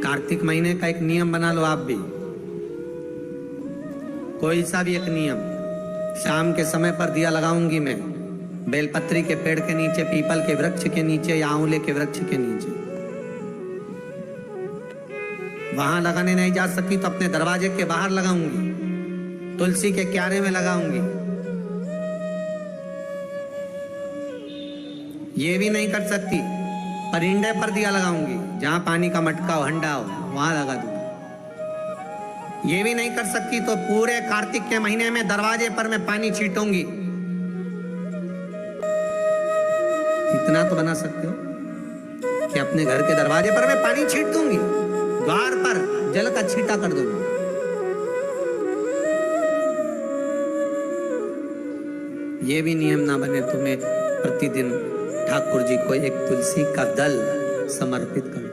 कार्तिक महीने का एक नियम बना लो आप भी, कोई सा भी एक नियम। शाम के समय पर दिया लगाऊंगी मैं बेलपत्री के पेड़ के नीचे, पीपल के वृक्ष के नीचे या आंवले के वृक्ष के नीचे। वहां लगाने नहीं जा सकती तो अपने दरवाजे के बाहर लगाऊंगी, तुलसी के क्यारे में लगाऊंगी। ये भी नहीं कर सकती परिंदे पर दिया लगाऊंगी, जहां पानी का मटका हो, हंडा हो, वहां लगा दूंगी। ये भी नहीं कर सकती तो पूरे कार्तिक के महीने में दरवाजे पर मैं पानी छीटूंगी। इतना तो बना सकते हो कि अपने घर के दरवाजे पर मैं पानी छीट दूंगी, द्वार पर जल का छींटा कर दूंगी। ये भी नियम ना बने तुम्हें प्रतिदिन ठाकुर जी को एक तुलसी का दल समर्पित कर दो।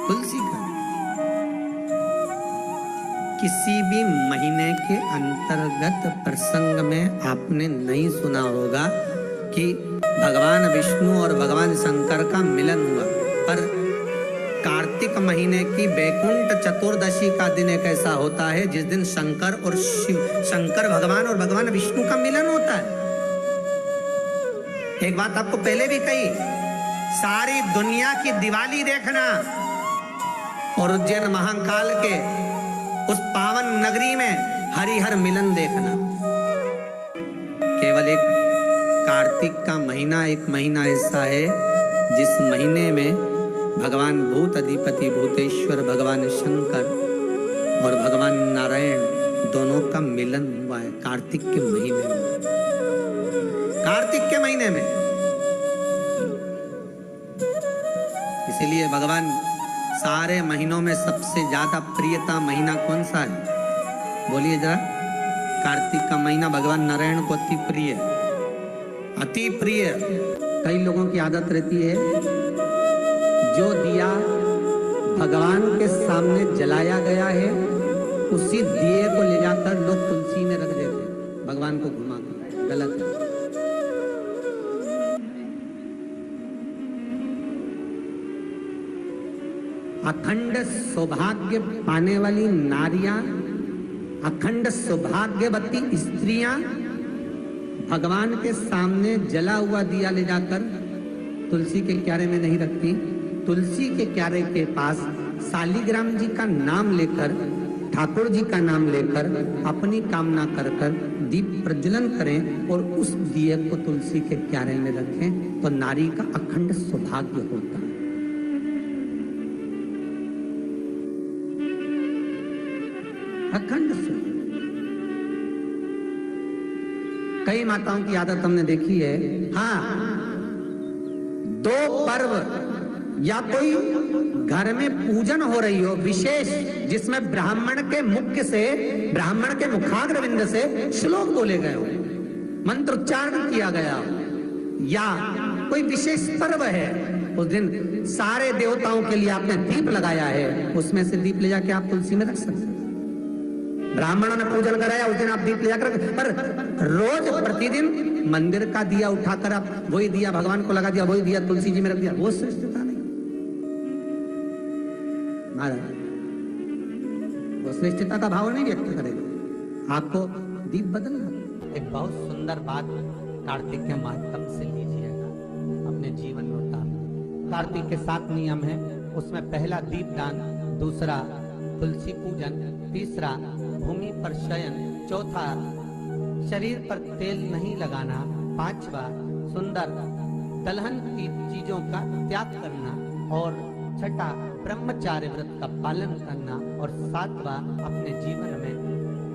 तुलसी का किसी भी महीने के अंतर्गत प्रसंग में आपने नहीं सुना होगा कि भगवान विष्णु और भगवान शंकर का मिलन हुआ, पर कार्तिक महीने की बैकुंठ चतुर्दशी का दिन एक ऐसा होता है जिस दिन शंकर और शंकर भगवान और भगवान विष्णु का मिलन होता है। एक बात आपको पहले भी कही, सारी दुनिया की दिवाली देखना और उज्जैन महाकाल के उस पावन नगरी में हरिहर मिलन देखना। केवल एक कार्तिक का महीना, एक महीना ऐसा है जिस महीने में भगवान भूत अधिपति भूतेश्वर भगवान शंकर और भगवान नारायण दोनों का मिलन हुआ है कार्तिक के महीने में। कार्तिक के महीने में इसीलिए भगवान सारे महीनों में सबसे ज्यादा प्रियता महीना कौन सा है? बोलिए जरा। कार्तिक का महीना भगवान नारायण को अति प्रिय, अति प्रिय। कई लोगों की आदत रहती है जो दिया भगवान के सामने जलाया गया है उसी दिए को ले जाकर लोग तुलसी में रख देते, भगवान को घुमा कर। गलत है। अखंड सौभाग्य पाने वाली नारियां, अखंड सौभाग्यवती स्त्रियां भगवान के सामने जला हुआ दिया ले जाकर तुलसी के क्यारे में नहीं रखती। तुलसी के क्यारे के पास शालिग्राम जी का नाम लेकर, ठाकुर जी का नाम लेकर अपनी कामना कर कर दीप प्रज्वलन करें और उस दिए को तुलसी के क्यारे में रखें तो नारी का अखंड सौभाग्य होता है। अखंड सौभाग्य। कई माताओं की आदत हमने देखी है, हाँ, दो पर्व या कोई घर में पूजन हो रही हो विशेष, जिसमें ब्राह्मण के मुख से, ब्राह्मण के मुखाग्रविंद से श्लोक बोले गए हो, मंत्र उच्चारण किया गया हो, या कोई विशेष पर्व है, उस दिन सारे देवताओं के लिए आपने दीप लगाया है, उसमें से दीप ले जाके आप तुलसी में रख सकते हैं। ब्राह्मणों ने पूजन कराया, उस दिन आप दीप ले जाकर, पर रोज प्रतिदिन मंदिर का दिया उठाकर आप वही दिया भगवान को लगा दिया, वही दिया तुलसी जी में रख दिया, वो श्रेष्ठता नहीं। वो श्रेष्ठता का भाव नहीं व्यक्त करेगा, आपको दीप बदलना। एक बहुत सुंदर बात कार्तिक के माध्यम से लीजिएगा, अपने जीवन में उतारना। कार्तिक के 7 नियम है, उसमें पहला दीपदान, दूसरा तुलसी पूजन, तीसरा भूमि पर शयन, चौथा शरीर पर तेल नहीं लगाना, पांचवा सुंदर दलहन की चीजों का त्याग करना, और छठा ब्रह्मचार्य व्रत का पालन करना, और सातवां अपने जीवन में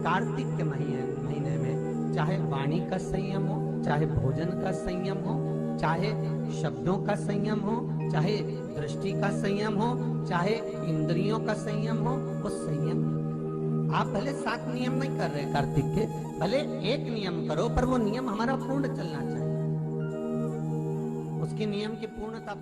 कार्तिक के महीने में चाहे वाणी का संयम हो, चाहे भोजन का संयम हो, चाहे शब्दों का संयम हो, चाहे दृष्टि का संयम हो, चाहे इंद्रियों का संयम हो, वो संयम। आप भले 7 नियम नहीं कर रहे कार्तिक के, भले एक नियम करो, पर वो नियम हमारा पूर्ण चलना चाहिए, उसके नियम की पूर्णता